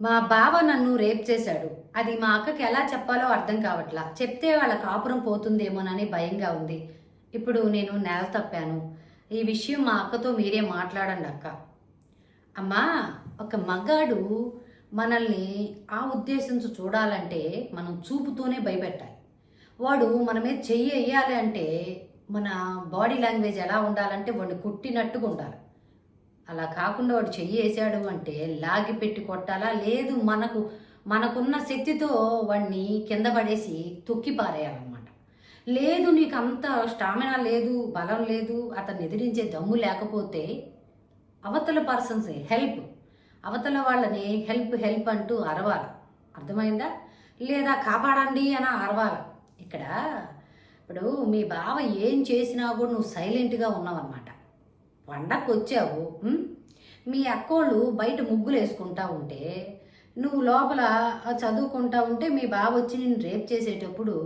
మా బావ నన్ను రేప్ చేశాడు. అది మా అక్కకి ఎలా చెప్పాలో అర్థం కావట్లా. చెప్తే వాళ్ళ కాపురం పోతుందేమోనని భయంగా ఉంది. ఇప్పుడు నేను నేల తప్పాను. ఈ విషయం మా అక్కతో మీరే మాట్లాడండి అక్క. అమ్మా, ఒక మగాడు మనల్ని ఆ ఉద్దేశంతో చూడాలంటే మనం చూపుతోనే భయపెట్టాలి. వాడు మన మీద చెయ్యి వేయాలి అంటే మన బాడీ లాంగ్వేజ్ ఎలా ఉండాలంటే వాడిని కొట్టినట్టుగా ఉండాలి. అలా కాకుండా వాడు చెయ్యి వేసాడు అంటే లాగి పెట్టి కొట్టాలా, లేదు మనకున్న శక్తితో వాడిని కింద పడేసి తొక్కి పారేయాలన్నమాట. లేదు నీకు అంత స్టామినా లేదు, బలం లేదు, అతన్ని ఎదిరించే దమ్ము లేకపోతే అవతల పర్సన్స్ అవతల వాళ్ళని హెల్ప్ హెల్ప్ అంటూ అరవాలి. అర్థమైందా? లేదా కాపాడండి అని అరవాలి. ఇక్కడ ఇప్పుడు మీ బావ ఏం చేసినా కూడా నువ్వు సైలెంట్గా ఉన్నావన్నమాట. పండగకు వచ్చావు, మీ అక్కోళ్ళు బయట ముగ్గులు వేసుకుంటా ఉంటే నువ్వు లోపల చదువుకుంటా ఉంటే మీ బావ వచ్చి నేను రేప్ చేసేటప్పుడు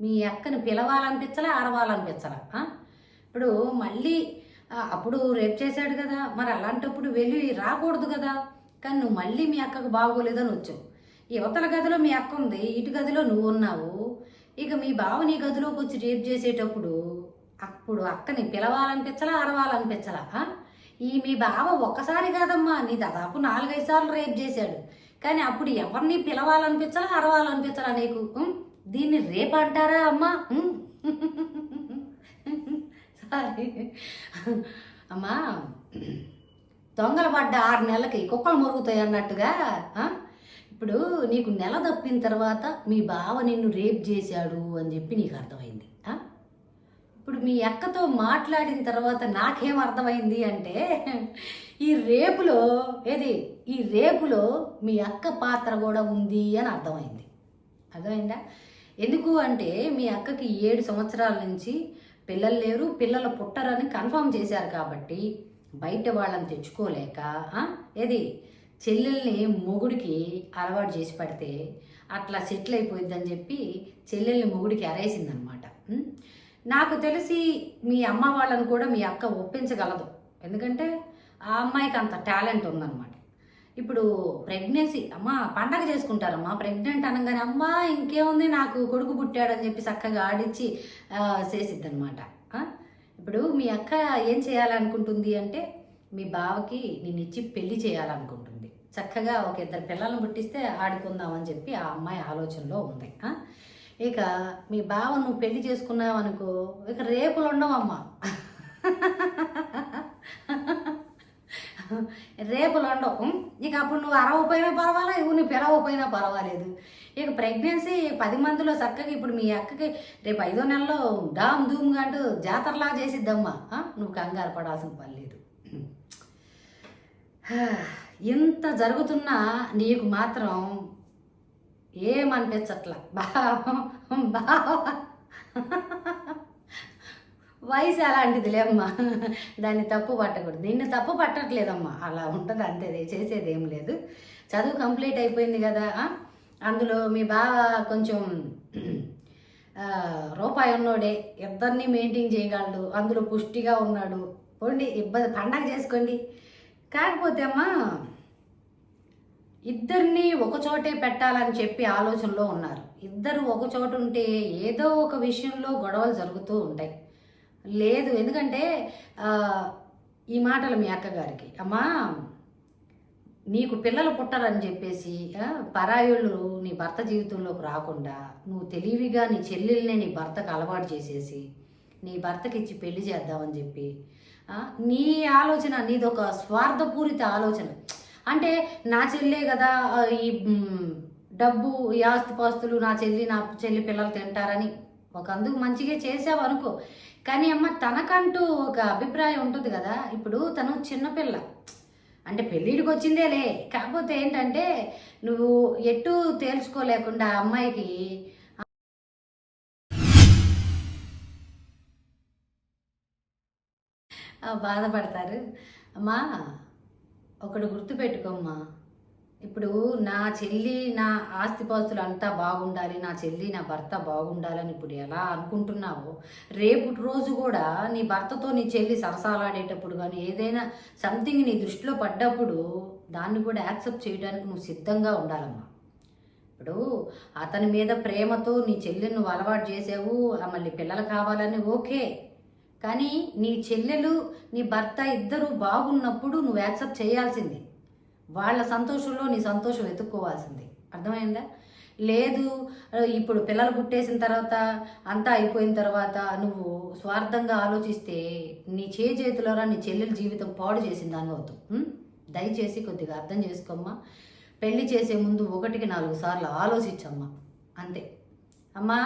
మీ అక్కని పిలవాలనిపించలా, అరవాలనిపించలా? ఇప్పుడు మళ్ళీ అప్పుడు రేప్ చేశాడు కదా, మరి అలాంటప్పుడు వెళ్ళి రాకూడదు కదా. కానీ నువ్వు మళ్ళీ మీ అక్కకు బాగోలేదని వచ్చావు. యువతల గదిలో మీ అక్క ఉంది, ఇటు గదిలో నువ్వు ఉన్నావు. ఇక మీ బావ నీ గదిలోకి వచ్చి రేప్ చేసేటప్పుడు అప్పుడు అక్కని పిలవాలనిపించలా, అరవాలనిపించలా? మీ బావ ఒక్కసారి కాదమ్మా, నీ దాదాపు 4-5 సార్లు రేప్ చేశాడు. కానీ అప్పుడు ఎవరిని పిలవాలనిపించలా, అరవాలనిపించలా నీకు? దీన్ని రేప్ అంటారా అమ్మా? సారీ అమ్మా, దొంగలు పడ్డ 6 నెలలకి కుక్కలు మురుగుతాయి అన్నట్టుగా ఇప్పుడు నీకు నెల తప్పిన తర్వాత మీ బావ నిన్ను రేప్ చేశాడు అని చెప్పి నీకు అర్థమైంది. ఇప్పుడు మీ అక్కతో మాట్లాడిన తర్వాత నాకేం అర్థమైంది అంటే ఈ రేపులో మీ అక్క పాత్ర కూడా ఉంది అని అర్థమైంది. అర్థమైందా? ఎందుకు అంటే మీ అక్కకి 7 సంవత్సరాల నుంచి పిల్లలు లేరు, పిల్లలు పుట్టరని కన్ఫర్మ్ చేశారు కాబట్టి బయట వాళ్ళని తెచ్చుకోలేక చెల్లెల్ని మొగుడికి అలవాటు చేసి పడితే అట్లా సెటిల్ అయిపోయిద్దని చెప్పి చెల్లెల్ని మొగుడికి అరేసిందనమాట. నాకు తెలిసి మీ అమ్మ వాళ్ళని కూడా మీ అక్క ఒప్పించగలదు. ఎందుకంటే ఆ అమ్మాయికి అంత టాలెంట్ ఉందన్నమాట. ఇప్పుడు ప్రెగ్నెన్సీ పండగ చేసుకుంటారమ్మా, ప్రెగ్నెంట్ అనగానే అమ్మా ఇంకేముంది నాకు కొడుకు పుట్టాడని చెప్పి చక్కగా ఆడించి చేసిద్ది అనమాట. ఇప్పుడు మీ అక్క ఏం చేయాలనుకుంటుంది అంటే మీ బావకి నిన్నిచ్చి పెళ్లి చేయాలనుకుంటుంది. చక్కగా ఒక 2 పిల్లలను పుట్టిస్తే ఆడుకుందామని చెప్పి ఆ అమ్మాయి ఆలోచనలో ఉంది. ఇక మీ బావ నువ్వు పెళ్లి చేసుకున్నావు అనుకో, ఇక రేపులు ఉండవమ్మా. రేపులు ఉండవు. ఇక అప్పుడు నువ్వు అరవపోయినా పర్వాలా, నువ్వు పిలవపోయినా పర్వాలేదు. ఇక ప్రెగ్నెన్సీ 10 మందిలో చక్కగా ఇప్పుడు మీ అక్కకి రేపు 5వ నెలలో డామ్ ధూమ్గా అంటూ జాతరలా చేసిద్దమ్మా. నువ్వు కంగారు పడాల్సిన పని లేదు. ఎంత జరుగుతున్నా నీకు మాత్రం ఏమనిపించట్లా. వయసు అలాంటిదిలే అమ్మా, దాన్ని తప్పు పట్టకూడదు. నిన్ను తప్పు పట్టట్లేదమ్మా, అలా ఉంటుంది అంతే, చేసేది ఏం లేదు. చదువు కంప్లీట్ అయిపోయింది కదా, అందులో మీ బావ కొంచెం రూపాయి ఉన్నోడే, ఇద్దరిని మెయింటైన్ చేయగలడు, అందులో పుష్టిగా ఉన్నాడు. పోండి, ఇబ్బంది పండగ చేసుకోండి. కాకపోతే అమ్మా ఇద్దరిని ఒకచోటే పెట్టాలని చెప్పి ఆలోచనలో ఉన్నారు. ఇద్దరు ఒక చోట ఉంటే ఏదో ఒక విషయంలో గొడవలు జరుగుతూ ఉంటాయి. లేదు, ఎందుకంటే ఈ మాటలు మీ అక్కగారికి, అమ్మా నీకు పిల్లలు పుట్టరని చెప్పేసి పరాయుళ్ళు నీ భర్త జీవితంలోకి రాకుండా నువ్వు తెలివిగా నీ చెల్లెల్ని నీ భర్తకు అలవాటు చేసేసి నీ భర్తకి ఇచ్చి పెళ్లి చేద్దామని చెప్పి నీ ఆలోచన, నీదొక స్వార్థపూరిత ఆలోచన. అంటే నా చెల్లే కదా ఈ డబ్బు, ఈ ఆస్తిపాస్తులు నా చెల్లి పిల్లలు తింటారని ఒక అందుకు మంచిగా చేసావు అనుకో. కానీ అమ్మ తనకంటూ ఒక అభిప్రాయం ఉంటుంది కదా. ఇప్పుడు తను చిన్నపిల్ల అంటే పెళ్ళిడికి వచ్చిందేలే, కాకపోతే ఏంటంటే నువ్వు ఎటు తేల్చుకోలేకుండా అమ్మాయికి బాధపడతారు. అమ్మా ఒకడు గుర్తుపెట్టుకోమ్మా, ఇప్పుడు నా చెల్లి నా ఆస్తిపాస్తులు అంతా బాగుండాలి, నా చెల్లి నా భర్త బాగుండాలని ఇప్పుడు ఎలా అనుకుంటున్నావో, రేపు రోజు కూడా నీ భర్తతో నీ చెల్లి సరసాలాడేటప్పుడు కానీ ఏదైనా సంథింగ్ నీ దృష్టిలో పడ్డప్పుడు దాన్ని కూడా యాక్సెప్ట్ చేయడానికి నువ్వు సిద్ధంగా ఉండాలమ్మా. ఇప్పుడు అతని మీద ప్రేమతో నీ చెల్లెలు నువ్వు అలవాటు చేసావు, మళ్ళీ పిల్లలు కావాలని ఓకే. కానీ నీ చెల్లెలు నీ భర్త ఇద్దరు బాగున్నప్పుడు నువ్వు యాక్సెప్ట్ చేయాల్సింది. వాళ్ళ సంతోషంలో నీ సంతోషం వెతుక్కోవాల్సింది. అర్థమైందా? లేదు ఇప్పుడు పిల్లలు పుట్టేసిన తర్వాత అంతా అయిపోయిన తర్వాత నువ్వు స్వార్థంగా ఆలోచిస్తే నీ చేతులరా నీ చెల్లెల జీవితం పాడు చేసింది దాని అవుతావు. దయచేసి కొద్దిగా అర్థం చేసుకోమ్మా. పెళ్లి చేసే ముందు 1కి 4 సార్లు ఆలోచించమ్మా. అంతే అమ్మా,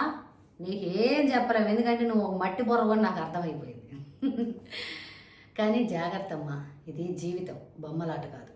నీకేం చెప్పలేము, ఎందుకంటే నువ్వు ఒక మట్టి బొర్రవని నాకు అర్థమైపోయింది. కానీ జాగ్రత్త అమ్మా, ఇది జీవితం, బొమ్మలాట కాదు.